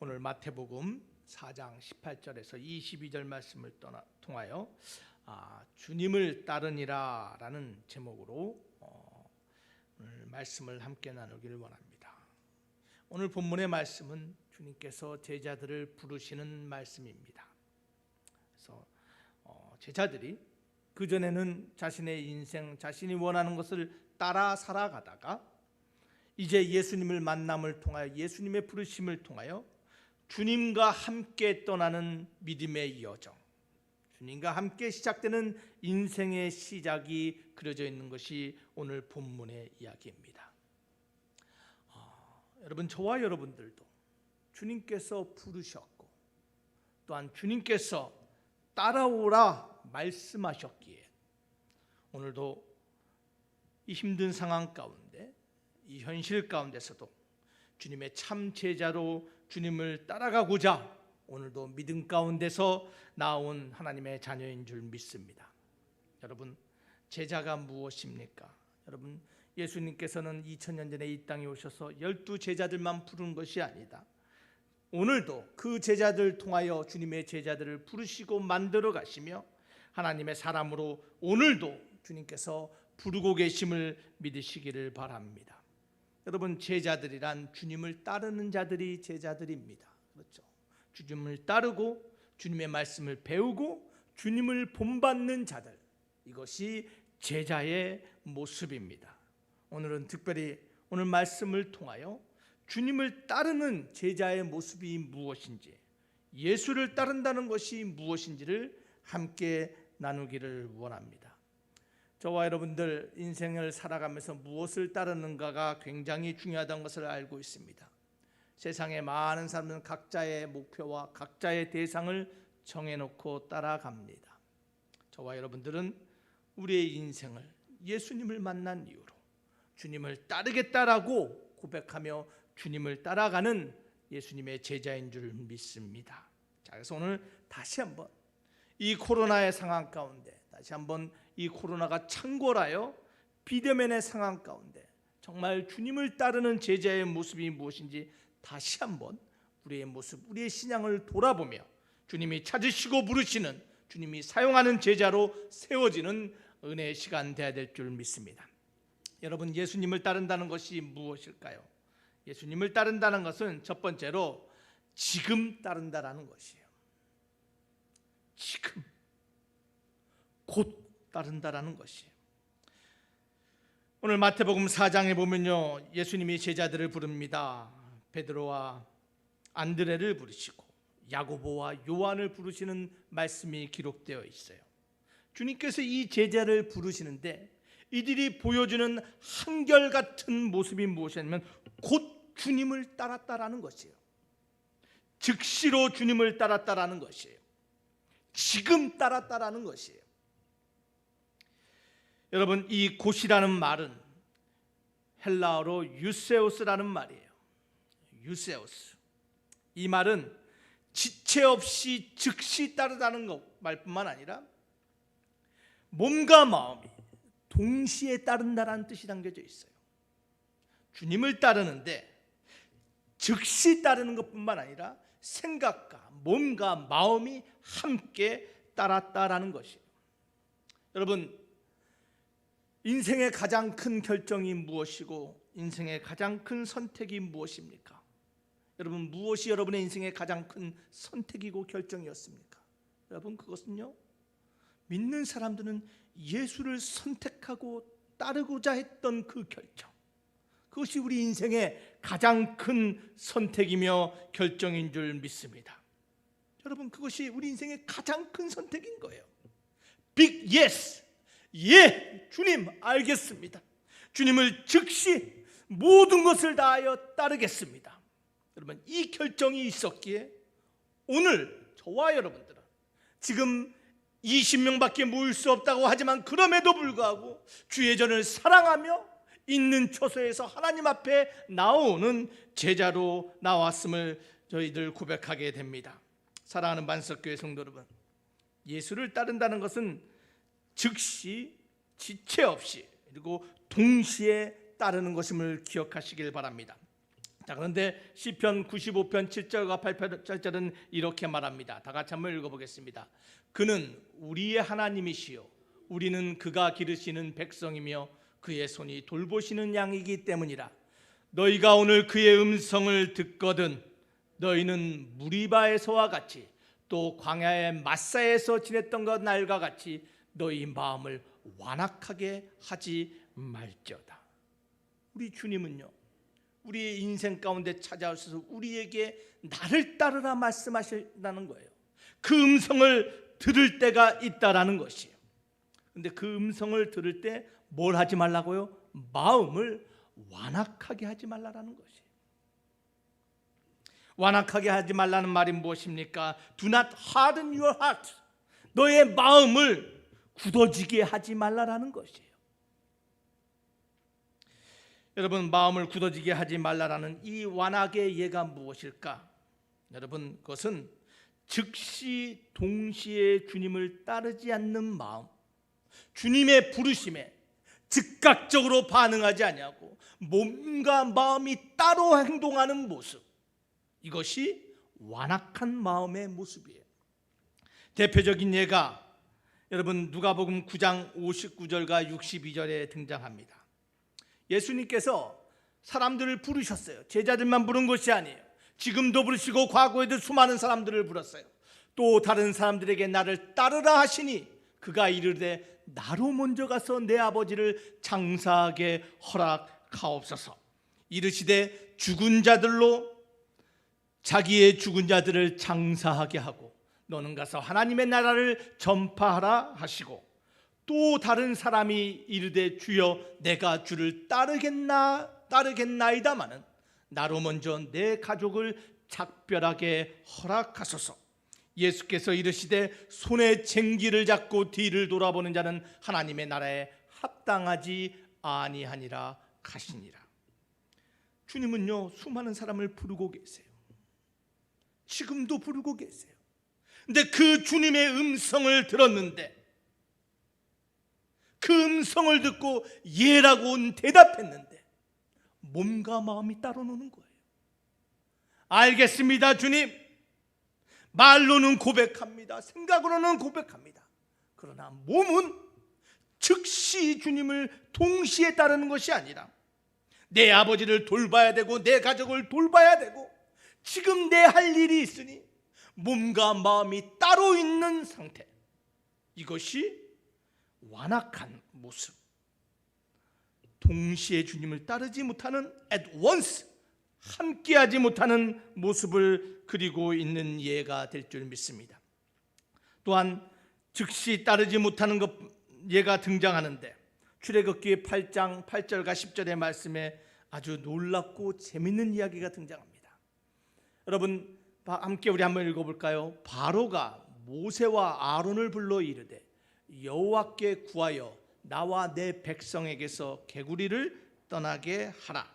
오늘 마태복음 4장 18절에서 22절 말씀을 통하여 주님을 따르니라 라는 제목으로 오늘 말씀을 함께 나누기를 원합니다. 오늘 본문의 말씀은 주님께서 제자들을 부르시는 말씀입니다. 그래서 제자들이 그전에는 자신의 인생, 자신이 원하는 것을 따라 살아가다가 이제 예수님을 만남을 통하여, 예수님의 부르심을 통하여 주님과 함께 떠나는 믿음의 여정, 주님과 함께 시작되는 인생의 시작이 그려져 있는 것이 오늘 본문의 이야기입니다. 여러분, 저와 여러분들도 주님께서 부르셨고 또한 주님께서 따라오라 말씀하셨기에 오늘도 이 힘든 상황 가운데, 이 현실 가운데서도 주님의 참 제자로 주님을 따라가고자 오늘도 믿음 가운데서 나온 하나님의 자녀인 줄 믿습니다. 여러분, 제자가 무엇입니까? 여러분, 예수님께서는 2000년 전에 이 땅에 오셔서 12 제자들만 부른 것이 아니다. 오늘도 그 제자들 통하여 주님의 제자들을 부르시고 만들어 가시며 하나님의 사람으로 오늘도 주님께서 부르고 계심을 믿으시기를 바랍니다. 여러분, 제자들이란 주님을 따르는 자들이 제자들입니다. 그렇죠? 주님을 따르고 주님의 말씀을 배우고 주님을 본받는 자들, 이것이 제자의 모습입니다. 오늘은 특별히 오늘 말씀을 통하여 주님을 따르는 제자의 모습이 무엇인지, 예수를 따른다는 것이 무엇인지를 함께 나누기를 원합니다. 저와 여러분들 인생을 살아가면서 무엇을 따르는가가 굉장히 중요하다는 것을 알고 있습니다. 세상의 많은 사람들은 각자의 목표와 각자의 대상을 정해놓고 따라갑니다. 저와 여러분들은 우리의 인생을 예수님을 만난 이후로 주님을 따르겠다라고 고백하며 주님을 따라가는 예수님의 제자인 줄 믿습니다. 자, 그래서 오늘 다시 한번 이 코로나의 상황 가운데, 다시 한번 이 코로나가 창궐하여 비대면의 상황 가운데 정말 주님을 따르는 제자의 모습이 무엇인지 다시 한번 우리의 모습, 우리의 신앙을 돌아보며 주님이 찾으시고 부르시는, 주님이 사용하는 제자로 세워지는 은혜의 시간 되어야 될 줄 믿습니다. 여러분, 예수님을 따른다는 것이 무엇일까요? 예수님을 따른다는 것은 첫 번째로 지금 따른다라는 것이에요. 지금, 곧 따른다라는 것이에요. 오늘 마태복음 4장에 보면요, 예수님이 제자들을 부릅니다. 베드로와 안드레를 부르시고 야고보와 요한을 부르시는 말씀이 기록되어 있어요. 주님께서 이 제자를 부르시는데 이들이 보여주는 한결같은 모습이 무엇이냐면 곧 주님을 따랐다라는 것이에요. 즉시로 주님을 따랐다라는 것이에요. 지금 따랐다라는 것이에요. 여러분, 이 곧이라는 말은 헬라어로 유세오스라는 말이에요. 유세오스. 이 말은 지체 없이 즉시 따르다는 말뿐만 아니라 몸과 마음이 동시에 따른다라는 뜻이 담겨져 있어요. 주님을 따르는데 즉시 따르는 것뿐만 아니라 생각과 몸과 마음이 함께 따랐다라는 것이에요. 여러분, 인생의 가장 큰 결정이 무엇이고 인생의 가장 큰 선택이 무엇입니까? 여러분, 무엇이 여러분의 인생의 가장 큰 선택이고 결정이었습니까? 여러분, 그것은요, 믿는 사람들은 예수를 선택하고 따르고자 했던 그 결정, 그것이 우리 인생의 가장 큰 선택이며 결정인 줄 믿습니다. 여러분, 그것이 우리 인생의 가장 큰 선택인 거예요. Big yes. 예, 주님 알겠습니다. 주님을 즉시 모든 것을 다하여 따르겠습니다. 여러분, 이 결정이 있었기에 오늘 저와 여러분들은 지금 20명밖에 모일 수 없다고 하지만 그럼에도 불구하고 주의 전을 사랑하며 있는 처소에서 하나님 앞에 나오는 제자로 나왔음을 저희들 고백하게 됩니다. 사랑하는 반석교회 성도 여러분, 예수를 따른다는 것은 즉시, 지체 없이, 그리고 동시에 따르는 것임을 기억하시길 바랍니다. 자, 그런데 시편 95편 7절과 8절은 이렇게 말합니다. 다 같이 한번 읽어보겠습니다. 그는 우리의 하나님이시요 우리는 그가 기르시는 백성이며 그의 손이 돌보시는 양이기 때문이라. 너희가 오늘 그의 음성을 듣거든 너희는 무리바에서와 같이 또 광야의 마사에서 지냈던 것 날과 같이 너희 마음을 완악하게 하지 말지어다. 우리 주님은요, 우리의 인생 가운데 찾아오셔서 우리에게 나를 따르라 말씀하신다는 거예요. 그 음성을 들을 때가 있다라는 것이에요. 근데 그 음성을 들을 때 뭘 하지 말라고요? 마음을 완악하게 하지 말라라는 것이에요. 완악하게 하지 말라는 말이 무엇입니까? Do not harden your heart. 너의 마음을 굳어지게 하지 말라라는 것이에요. 여러분, 마음을 굳어지게 하지 말라라는 이 완악의 예가 무엇일까? 여러분, 그것은 즉시 동시에 주님을 따르지 않는 마음, 주님의 부르심에 즉각적으로 반응하지 아니하고 몸과 마음이 따로 행동하는 모습, 이것이 완악한 마음의 모습이에요. 대표적인 예가 여러분 누가복음 9장 59절과 62절에 등장합니다. 예수님께서 사람들을 부르셨어요. 제자들만 부른 것이 아니에요. 지금도 부르시고 과거에도 수많은 사람들을 불렀어요. 또 다른 사람들에게 나를 따르라 하시니 그가 이르되 나로 먼저 가서 내 아버지를 장사하게 허락하옵소서. 이르시되 죽은 자들로 자기의 죽은 자들을 장사하게 하고 너는 가서 하나님의 나라를 전파하라 하시고, 또 다른 사람이 이르되 주여 내가 주를 따르겠나이다마는 나로 먼저 내 가족을 작별하게 허락하소서. 예수께서 이르시되 손에 쟁기를 잡고 뒤를 돌아보는 자는 하나님의 나라에 합당하지 아니하니라 하시니라. 주님은요, 수많은 사람을 부르고 계세요. 지금도 부르고 계세요. 근데 그 주님의 음성을 들었는데, 그 음성을 듣고 예라고 대답했는데 몸과 마음이 따로 노는 거예요. 알겠습니다 주님, 말로는 고백합니다, 생각으로는 고백합니다. 그러나 몸은 즉시 주님을 동시에 따르는 것이 아니라 내 아버지를 돌봐야 되고 내 가족을 돌봐야 되고 지금 내 할 일이 있으니 몸과 마음이 따로 있는 상태, 이것이 완악한 모습, 동시에 주님을 따르지 못하는 at once, 함께하지 못하는 모습을 그리고 있는 예가 될 줄 믿습니다. 또한 즉시 따르지 못하는 것 예가 등장하는데 출애굽기 8장 8절과 10절의 말씀에 아주 놀랍고 재밌는 이야기가 등장합니다. 여러분 함께 우리 한번 읽어볼까요? 바로가 모세와 아론을 불러 이르되 여호와께 구하여 나와 내 백성에게서 개구리를 떠나게 하라.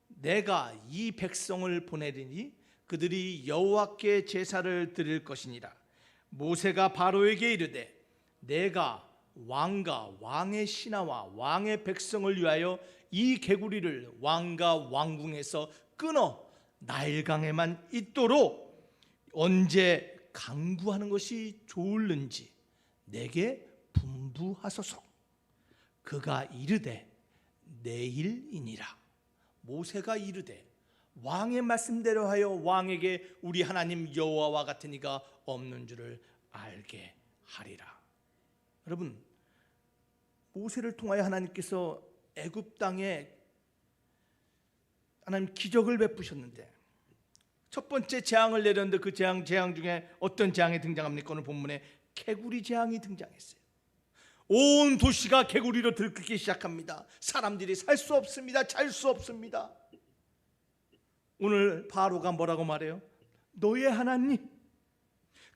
내가 이 백성을 보내리니 그들이 여호와께 제사를 드릴 것이니라. 모세가 바로에게 이르되 내가 왕과 왕의 신하와 왕의 백성을 위하여 이 개구리를 왕과 왕궁에서 끊어 나일강에만 있도록 언제 강구하는 것이 좋을는지 내게 분부하소서. 그가 이르되 내일이니라. 모세가 이르되 왕의 말씀대로 하여 왕에게 우리 하나님 여호와와 같은 이가 없는 줄을 알게 하리라. 여러분, 모세를 통하여 하나님께서 애굽 땅에 하나님 기적을 베푸셨는데 첫 번째 재앙을 내렸는데 그 재앙 중에 어떤 재앙이 등장합니까? 오늘 본문에 개구리 재앙이 등장했어요. 온 도시가 개구리로 들끓기 시작합니다. 사람들이 살 수 없습니다. 잘 수 없습니다. 오늘 바로가 뭐라고 말해요? 너의 하나님,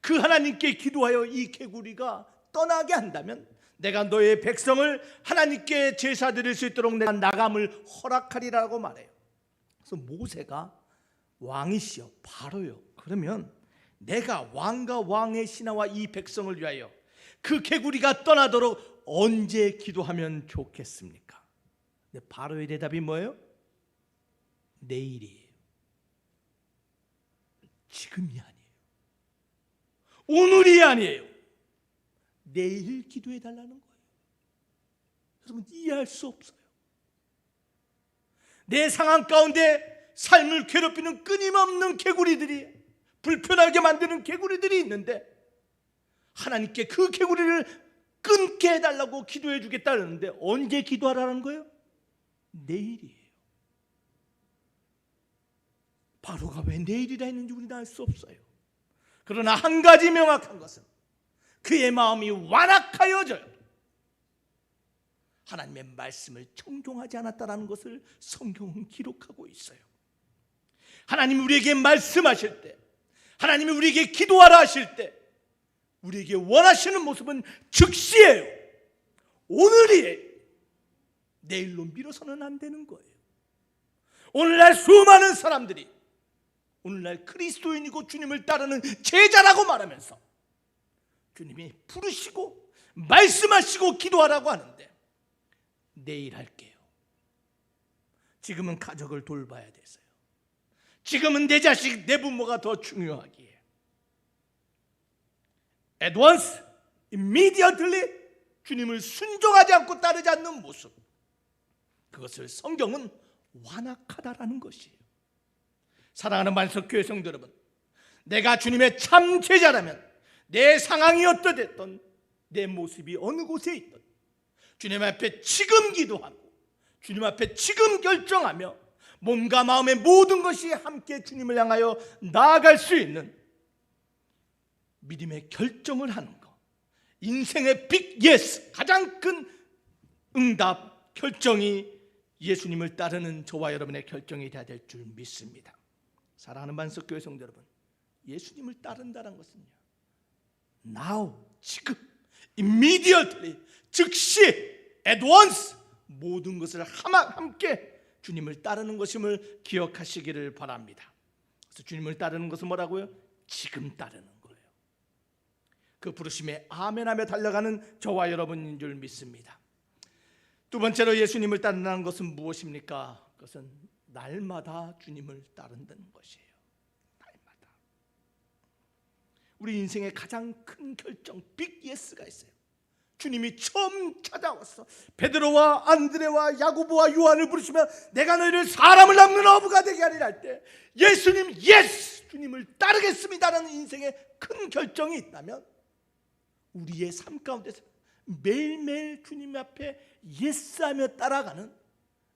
그 하나님께 기도하여 이 개구리가 떠나게 한다면 내가 너의 백성을 하나님께 제사 드릴 수 있도록 내가 나감을 허락하리라고 말해요. 그래서 모세가 왕이시여 바로요, 그러면 내가 왕과 왕의 신하와 이 백성을 위하여 그 개구리가 떠나도록 언제 기도하면 좋겠습니까? 근데 바로의 대답이 뭐예요? 내일이에요. 지금이 아니에요. 오늘이 아니에요. 내일 기도해 달라는 거예요. 여러분, 이해할 수 없어요. 내 상황 가운데 삶을 괴롭히는 끊임없는 개구리들이, 불편하게 만드는 개구리들이 있는데 하나님께 그 개구리를 끊게 해달라고 기도해 주겠다는데 언제 기도하라는 거예요? 내일이에요. 바로가 왜 내일이라 했는지 우리는 알 수 없어요. 그러나 한 가지 명확한 것은 그의 마음이 완악하여져요. 하나님의 말씀을 청종하지 않았다는 것을 성경은 기록하고 있어요. 하나님이 우리에게 말씀하실 때, 하나님이 우리에게 기도하라 하실 때 우리에게 원하시는 모습은 즉시예요. 오늘이에요. 내일로 미뤄서는 안 되는 거예요. 오늘날 수많은 사람들이 오늘날 그리스도인이고 주님을 따르는 제자라고 말하면서 주님이 부르시고 말씀하시고 기도하라고 하는데 내일 할게요. 지금은 가족을 돌봐야 돼서요. 지금은 내 자식, 내 부모가 더 중요하기에 at once, immediately 주님을 순종하지 않고 따르지 않는 모습, 그것을 성경은 완악하다라는 것이에요. 사랑하는 만석교회 성도 여러분, 내가 주님의 참 제자라면 내 상황이 어떠됐든 내 모습이 어느 곳에 있든 주님 앞에 지금 기도하고 주님 앞에 지금 결정하며 몸과 마음의 모든 것이 함께 주님을 향하여 나아갈 수 있는 믿음의 결정을 하는 것, 인생의 빅 예스, 가장 큰 응답 결정이 예수님을 따르는 저와 여러분의 결정이 되어야 될 줄 믿습니다. 사랑하는 만석교회 성도 여러분, 예수님을 따른다는 것은요, now, 지금, immediately, 즉시, at once 모든 것을 함께 주님을 따르는 것임을 기억하시기를 바랍니다. 그래서 주님을 따르는 것은 뭐라고요? 지금 따르는 거예요. 그 부르심에 아멘하며 달려가는 저와 여러분인 줄 믿습니다. 두 번째로 예수님을 따른다는 것은 무엇입니까? 그것은 날마다 주님을 따른다는 것이에요. 날마다. 우리 인생의 가장 큰 결정, 빅 예스가 있어요. 주님이 처음 찾아왔어. 베드로와 안드레와 야고보와 요한을 부르시며 내가 너희를 사람을 낚는 어부가 되게 하리라 할 때 예수님 예스! 주님을 따르겠습니다라는 인생의 큰 결정이 있다면 우리의 삶 가운데서 매일매일 주님 앞에 예스하며 따라가는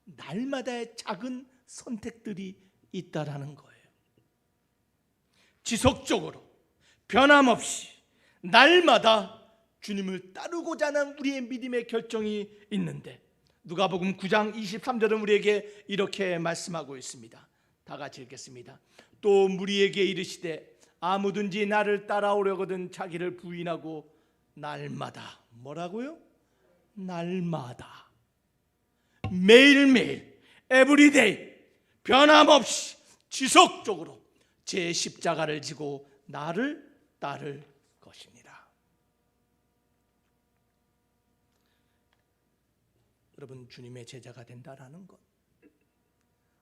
날마다의 작은 선택들이 있다라는 거예요. 지속적으로 변함없이 날마다 주님을 따르고자 하는 우리의 믿음의 결정이 있는데 누가복음 9장 23절은 우리에게 이렇게 말씀하고 있습니다. 다 같이 읽겠습니다. 또 무리에게 이르시되 아무든지 나를 따라오려거든 자기를 부인하고 날마다, 뭐라고요? 날마다, 매일매일, 에브리데이, 변함없이 지속적으로 제 십자가를 지고 나를 따를 것이니라. 여러분, 주님의 제자가 된다라는 것,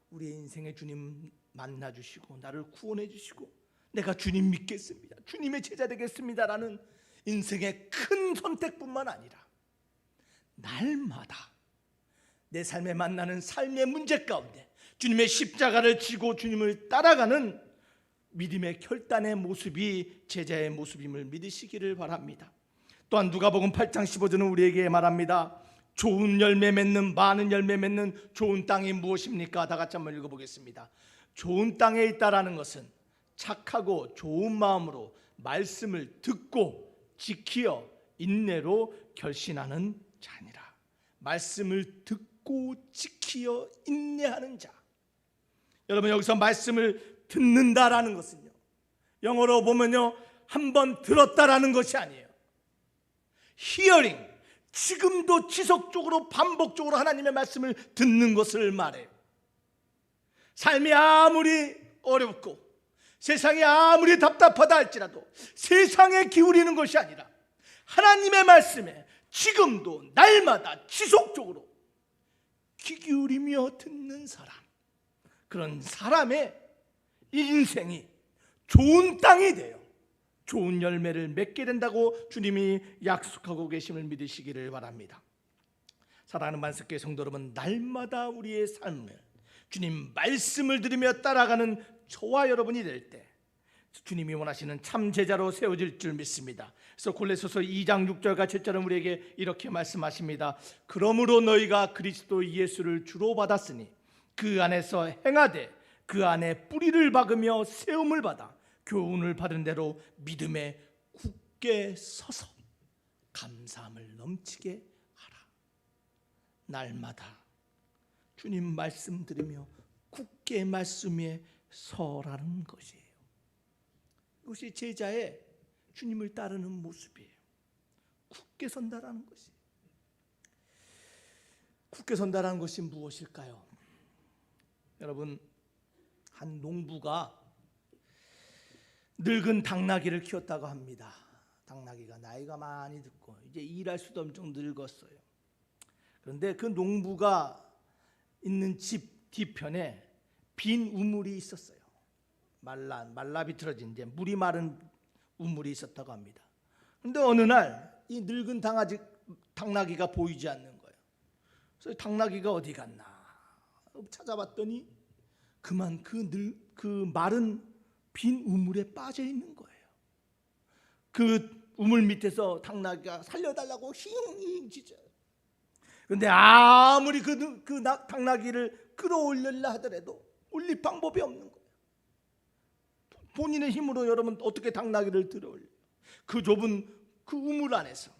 우리의 인생에 주님 만나주시고 나를 구원해 주시고 내가 주님 믿겠습니다, 주님의 제자 되겠습니다라는 인생의 큰 선택뿐만 아니라 날마다 내 삶에 만나는 삶의 문제 가운데 주님의 십자가를 지고 주님을 따라가는 믿음의 결단의 모습이 제자의 모습임을 믿으시기를 바랍니다. 또한 누가복음 8장 15절은 우리에게 말합니다. 좋은 열매 맺는, 많은 열매 맺는 좋은 땅이 무엇입니까? 다 같이 한번 읽어보겠습니다. 좋은 땅에 있다라는 것은 착하고 좋은 마음으로 말씀을 듣고 지키어 인내로 결신하는 자니라. 말씀을 듣고 지키어 인내하는 자. 여러분, 여기서 말씀을 듣는다라는 것은요, 영어로 보면요, 한번 들었다라는 것이 아니에요. hearing, 지금도 지속적으로 반복적으로 하나님의 말씀을 듣는 것을 말해요. 삶이 아무리 어렵고 세상이 아무리 답답하다 할지라도 세상에 기울이는 것이 아니라 하나님의 말씀에 지금도 날마다 지속적으로 귀 기울이며 듣는 사람, 그런 사람의 인생이 좋은 땅이 돼요. 좋은 열매를 맺게 된다고 주님이 약속하고 계심을 믿으시기를 바랍니다. 사랑하는 만석교회 성도 여러분, 날마다 우리의 삶을 주님 말씀을 들으며 따라가는 저와 여러분이 될 때 주님이 원하시는 참 제자로 세워질 줄 믿습니다. 그래서 골로새서 2장 6절과 7절은 우리에게 이렇게 말씀하십니다. 그러므로 너희가 그리스도 예수를 주로 받았으니 그 안에서 행하되 그 안에 뿌리를 박으며 세움을 받아 교훈을 받은 대로 믿음에 굳게 서서 감사함을 넘치게 하라. 날마다 주님 말씀 들으며 굳게 말씀 위에 서라는 것이에요. 이것이 제자의 주님을 따르는 모습이에요. 굳게 선다라는 것이. 굳게 선다라는 것이 무엇일까요? 여러분, 한 농부가 늙은 당나귀를 키웠다고 합니다. 당나귀가 나이가 많이 듣고 이제 일할 수도 엄청 늙었어요. 그런데 그 농부가 있는 집 뒤편에 빈 우물이 있었어요. 말라 비틀어진 이제 물이 마른 우물이 있었다고 합니다. 그런데 어느 날 이 늙은 당나귀가 보이지 않는 거예요. 그래서 당나귀가 어디 갔나 찾아봤더니 그만 그 마른 빈 우물에 빠져 있는 거예요. 그 우물 밑에서 당나귀가 살려달라고 힝 짖어요. 그런데 아무리 그 당나귀를 끌어올리려 하더라도 올릴 방법이 없는 거예요. 본인의 힘으로 여러분 어떻게 당나귀를 들어올려요? 그 좁은 그 우물 안에서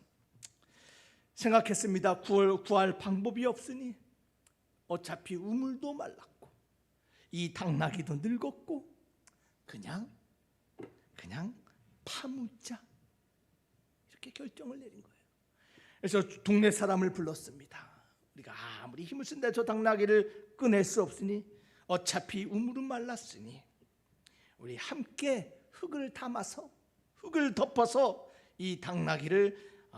생각했습니다. 구할 방법이 없으니 어차피 우물도 말랐고 이 당나귀도 늙었고 그냥 파묻자, 이렇게 결정을 내린 거예요. 그래서 동네 사람을 불렀습니다. 우리가 아무리 힘을 쓴다 저 당나귀를 꺼낼 수 없으니 어차피 우물은 말랐으니 우리 함께 흙을 담아서 흙을 덮어서 이 당나귀를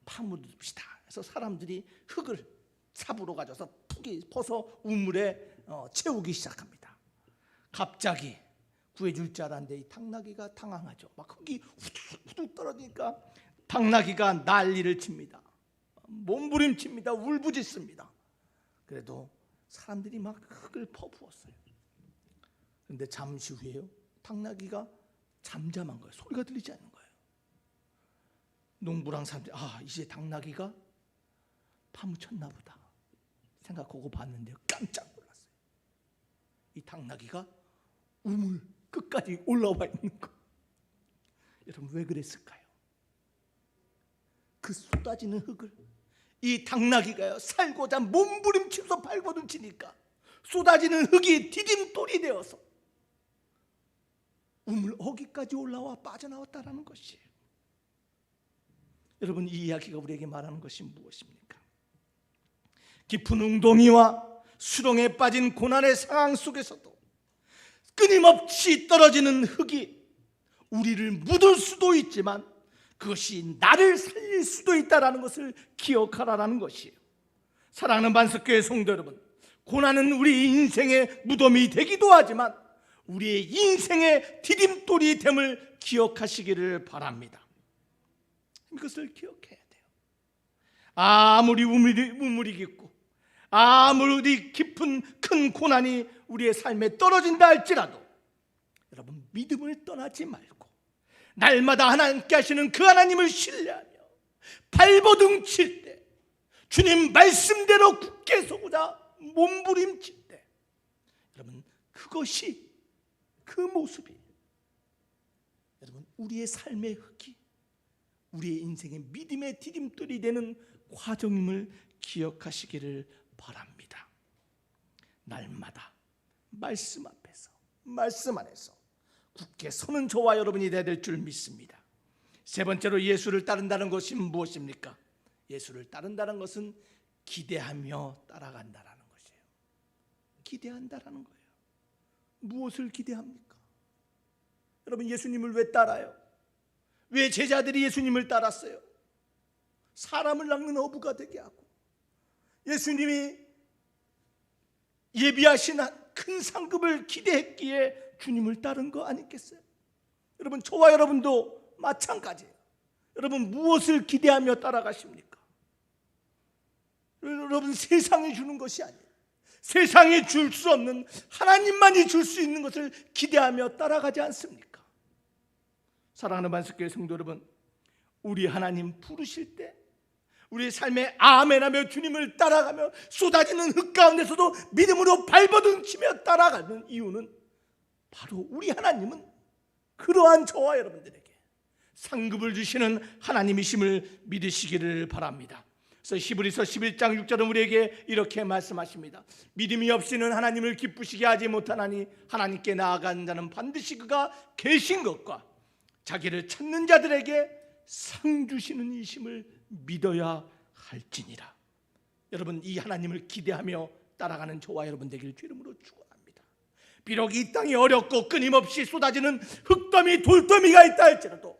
파묻읍시다. 그래서 사람들이 흙을 삽으로 가져서 푹이 퍼서 우물에 채우기 시작합니다. 갑자기 구해줄 줄 알았는데 이 당나귀가 당황하죠. 막 흙이 후둑후둑 떨어지니까 당나귀가 난리를 칩니다. 몸부림칩니다. 울부짖습니다. 그래도 사람들이 막 흙을 퍼부었어요. 그런데 잠시 후에요, 당나귀가 잠잠한 거예요. 소리가 들리지 않는 거예요. 농부랑 사람들이 이제 당나귀가 파묻혔나 보다 생각하고 봤는데요, 깜짝 놀랐어요. 이 당나귀가 우물 끝까지 올라와 있는 거. 여러분 왜 그랬을까요? 그 쏟아지는 흙을 이 당나귀가요 살고자 몸부림치면서 발버둥치니까 쏟아지는 흙이 디딤돌이 되어서 우물 어기까지 올라와 빠져나왔다라는 것이에요. 여러분 이 이야기가 우리에게 말하는 것이 무엇입니까? 깊은 웅덩이와 수렁에 빠진 고난의 상황 속에서도 끊임없이 떨어지는 흙이 우리를 묻을 수도 있지만 그것이 나를 살릴 수도 있다는 것을 기억하라는 것이에요. 사랑하는 반석교회 성도 여러분, 고난은 우리 인생의 무덤이 되기도 하지만 우리의 인생의 디딤돌이 됨을 기억하시기를 바랍니다. 이것을 기억해야 돼요. 아무리 우물이 깊고 아무리 깊은 큰 고난이 우리의 삶에 떨어진다 할지라도 여러분 믿음을 떠나지 말고 날마다 하나님께 하시는 그 하나님을 신뢰하며 발버둥 칠 때 주님 말씀대로 굳게 서고자 몸부림칠 때 여러분 그것이 그 모습이 여러분 우리의 삶의 흙이 우리의 인생의 믿음의 디딤돌이 되는 과정임을 기억하시기를 바랍니다. 날마다 말씀 앞에서 말씀 안에서 굳게 서는 저와 여러분이 되어야 될 줄 믿습니다. 세 번째로 예수를 따른다는 것이 무엇입니까? 예수를 따른다는 것은 기대하며 따라간다라는 것이에요. 기대한다라는 거예요. 무엇을 기대합니까? 여러분 예수님을 왜 따라요? 왜 제자들이 예수님을 따랐어요? 사람을 낚는 어부가 되게 하고 예수님이 예비하신 큰 상급을 기대했기에 주님을 따른 거 아니겠어요? 여러분, 저와 여러분도 마찬가지예요. 여러분, 무엇을 기대하며 따라가십니까? 여러분, 세상이 주는 것이 아니에요. 세상에 줄 수 없는, 하나님만이 줄 수 있는 것을 기대하며 따라가지 않습니까? 사랑하는 반석교회 성도 여러분, 우리 하나님 부르실 때 우리의 삶에 아멘하며 주님을 따라가며 쏟아지는 흙 가운데서도 믿음으로 발버둥치며 따라가는 이유는 바로 우리 하나님은 그러한 저와 여러분들에게 상급을 주시는 하나님이심을 믿으시기를 바랍니다. 그래서 히브리서 11장 6절은 우리에게 이렇게 말씀하십니다. 믿음이 없이는 하나님을 기쁘시게 하지 못하나니 하나님께 나아가는 자는 반드시 그가 계신 것과 자기를 찾는 자들에게 상 주시는 이심을 믿어야 할지니라. 여러분, 이 하나님을 기대하며 따라가는 저와 여러분 되길 주 이름으로 축원합니다. 비록 이 땅이 어렵고 끊임없이 쏟아지는 흙더미 돌더미가 있다 할지라도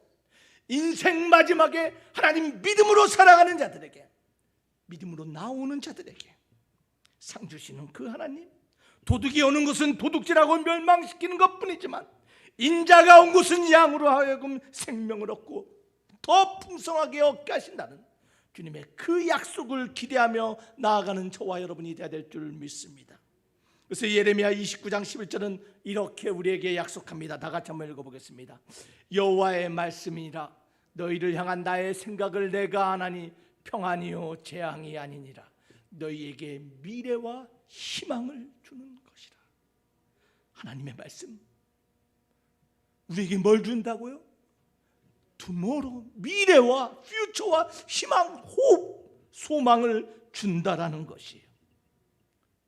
인생 마지막에 하나님 믿음으로 살아가는 자들에게, 믿음으로 나오는 자들에게 상 주시는 그 하나님, 도둑이 오는 것은 도둑질하고 멸망시키는 것뿐이지만 인자가 온 것은 양으로 하여금 생명을 얻고 더 풍성하게 얻게 하신다는 주님의 그 약속을 기대하며 나아가는 저와 여러분이 되어야 될 줄 믿습니다. 그래서 예레미야 29장 11절은 이렇게 우리에게 약속합니다. 다 같이 한번 읽어보겠습니다. 여호와의 말씀이니라. 너희를 향한 나의 생각을 내가 아나니 평안이요 재앙이 아니니라. 너희에게 미래와 희망을 주는 것이라. 하나님의 말씀, 우리에게 뭘 준다고요? tomorrow, 미래와 future와 희망, hope, 소망을 준다라는 것이에요.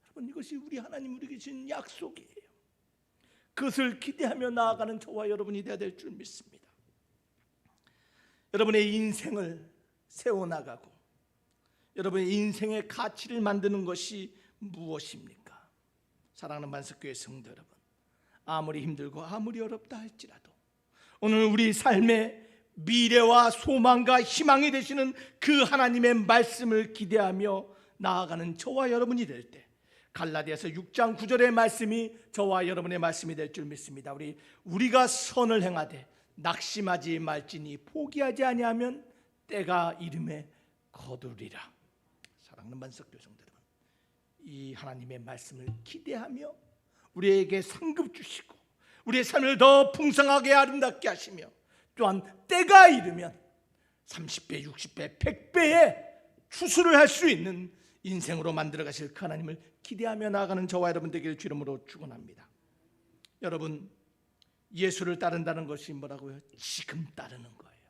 여러분, 이것이 우리 하나님 우리에게 주신 약속이에요. 그것을 기대하며 나아가는 저와 여러분이 되어야 될 줄 믿습니다. 여러분의 인생을 세워나가고 여러분의 인생의 가치를 만드는 것이 무엇입니까? 사랑하는 만석교회 성도 여러분, 아무리 힘들고 아무리 어렵다 할지라도 오늘 우리 삶의 미래와 소망과 희망이 되시는 그 하나님의 말씀을 기대하며 나아가는 저와 여러분이 될 때 갈라디아서 6장 9절의 말씀이 저와 여러분의 말씀이 될 줄 믿습니다. 우리가 선을 행하되 낙심하지 말지니 포기하지 아니하면 때가 이름에 거두리라. 사랑하는 만석교회 성도 여러분, 이 하나님의 말씀을 기대하며 우리에게 상급 주시고 우리의 삶을 더 풍성하게 아름답게 하시며 또한 때가 이르면 30배, 60배, 100배의 추수를 할 수 있는 인생으로 만들어 가실 그 하나님을 기대하며 나아가는 저와 여러분 되기를 주 이름으로 축원합니다. 여러분, 예수를 따른다는 것이 뭐라고요? 지금 따르는 거예요.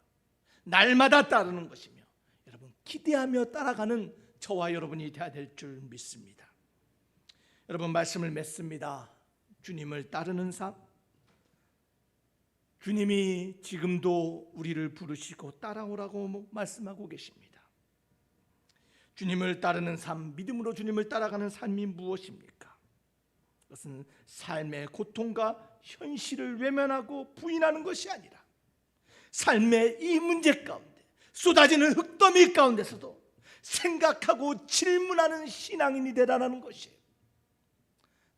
날마다 따르는 것이며 여러분 기대하며 따라가는 저와 여러분이 되어야 될 줄 믿습니다. 여러분, 말씀을 맺습니다. 주님을 따르는 삶, 주님이 지금도 우리를 부르시고 따라오라고 말씀하고 계십니다. 주님을 따르는 삶, 믿음으로 주님을 따라가는 삶이 무엇입니까? 그것은 삶의 고통과 현실을 외면하고 부인하는 것이 아니라 삶의 이 문제 가운데 쏟아지는 흙더미 가운데서도 생각하고 질문하는 신앙인이 되라는 것이에요.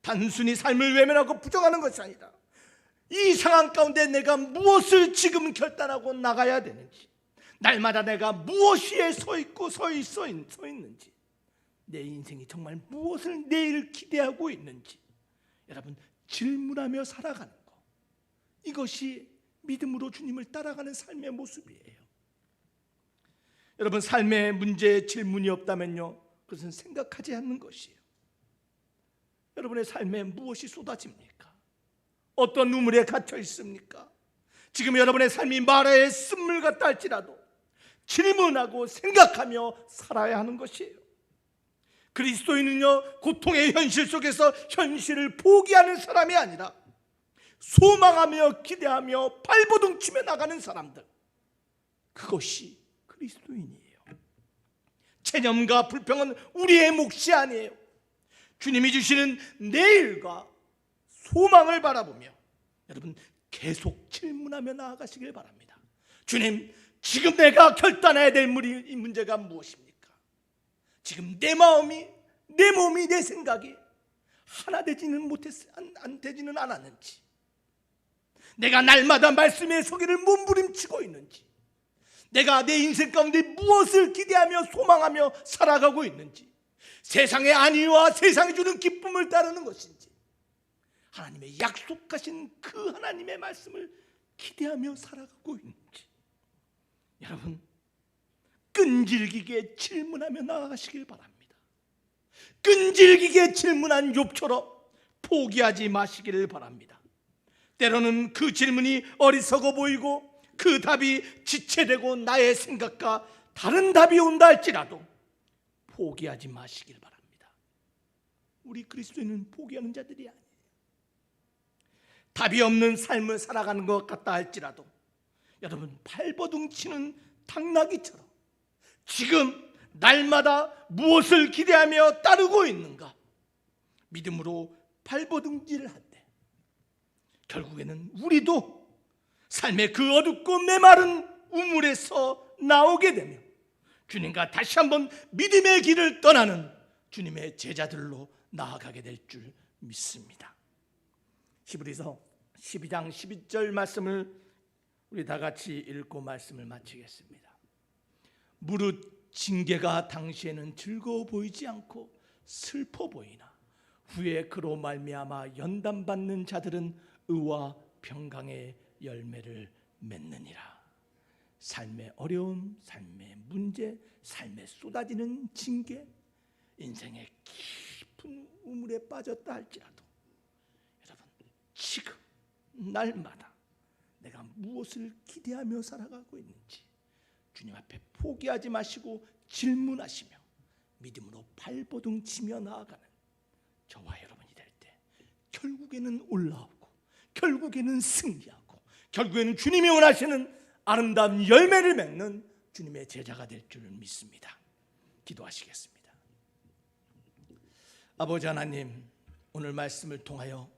단순히 삶을 외면하고 부정하는 것이 아니라 이 상황 가운데 내가 무엇을 지금 결단하고 나가야 되는지, 날마다 내가 무엇에 서 있는지, 내 인생이 정말 무엇을 내일 기대하고 있는지 여러분 질문하며 살아가는 것, 이것이 믿음으로 주님을 따라가는 삶의 모습이에요. 여러분, 삶의 문제에 질문이 없다면요, 그것은 생각하지 않는 것이에요. 여러분의 삶에 무엇이 쏟아집니까? 어떤 우물에 갇혀 있습니까? 지금 여러분의 삶이 마라의 쓴물 같다 할지라도 질문하고 생각하며 살아야 하는 것이에요. 그리스도인은요, 고통의 현실 속에서 현실을 포기하는 사람이 아니라 소망하며 기대하며 발버둥치며 나가는 사람들, 그것이 그리스도인이에요. 체념과 불평은 우리의 몫이 아니에요. 주님이 주시는 내일과 소망을 바라보며 여러분 계속 질문하며 나아가시길 바랍니다. 주님, 지금 내가 결단해야 될 이 문제가 무엇입니까? 지금 내 마음이, 내 몸이, 내 생각이 하나 되지는 않았는지, 내가 날마다 말씀의 소리를 몸부림치고 있는지, 내가 내 인생 가운데 무엇을 기대하며 소망하며 살아가고 있는지, 세상의 안위와 세상이 주는 기쁨을 따르는 것인지, 하나님의 약속하신 그 하나님의 말씀을 기대하며 살아가고 있는지, 여러분 끈질기게 질문하며 나아가시길 바랍니다. 끈질기게 질문한 욥처럼 포기하지 마시기를 바랍니다. 때로는 그 질문이 어리석어 보이고 그 답이 지체되고 나의 생각과 다른 답이 온다 할지라도 포기하지 마시길 바랍니다. 우리 그리스도인은 포기하는 자들이 아니에요. 답이 없는 삶을 살아가는 것 같다 할지라도 여러분 발버둥 치는 당나귀처럼 지금 날마다 무엇을 기대하며 따르고 있는가 믿음으로 발버둥질을 한대. 결국에는 우리도 삶의 그 어둡고 메마른 우물에서 나오게 되며 주님과 다시 한번 믿음의 길을 떠나는 주님의 제자들로 나아가게 될 줄 믿습니다. 히브리서 12장 12절 말씀을 우리 다 같이 읽고 말씀을 마치겠습니다. 무릇 징계가 당시에는 즐거워 보이지 않고 슬퍼 보이나 후에 그로 말미암아 연단받는 자들은 의와 평강의 열매를 맺느니라. 삶의 어려움, 삶의 문제, 삶에 쏟아지는 징계, 인생의 깊은 우물에 빠졌다 할지라도 여러분 지금 날마다 내가 무엇을 기대하며 살아가고 있는지 주님 앞에 포기하지 마시고 질문하시며 믿음으로 발버둥 치며 나아가는 저와 여러분이 될 때 결국에는 올라오고 결국에는 승리하고 결국에는 주님이 원하시는 아름다운 열매를 맺는 주님의 제자가 될 줄 믿습니다. 기도하시겠습니다. 아버지 하나님, 오늘 말씀을 통하여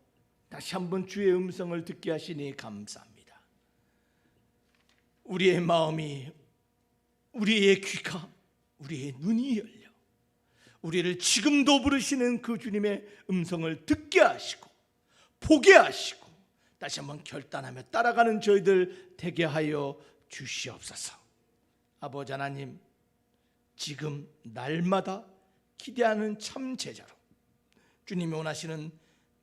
다시 한번 주의 음성을 듣게 하시니 감사합니다. 우리의 마음이, 우리의 귀가, 우리의 눈이 열려 우리를 지금도 부르시는 그 주님의 음성을 듣게 하시고 보게 하시고 다시 한번 결단하며 따라가는 저희들 되게 하여 주시옵소서. 아버지 하나님, 지금 날마다 기대하는 참 제자로 주님이 원하시는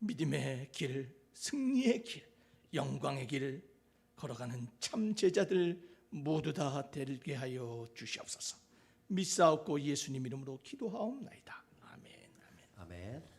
믿음의 길, 승리의 길, 영광의 길 걸어가는 참 제자들 모두 다 되게 하여 주시옵소서. 믿사옵고 예수님 이름으로 기도하옵나이다. 아멘. 아멘.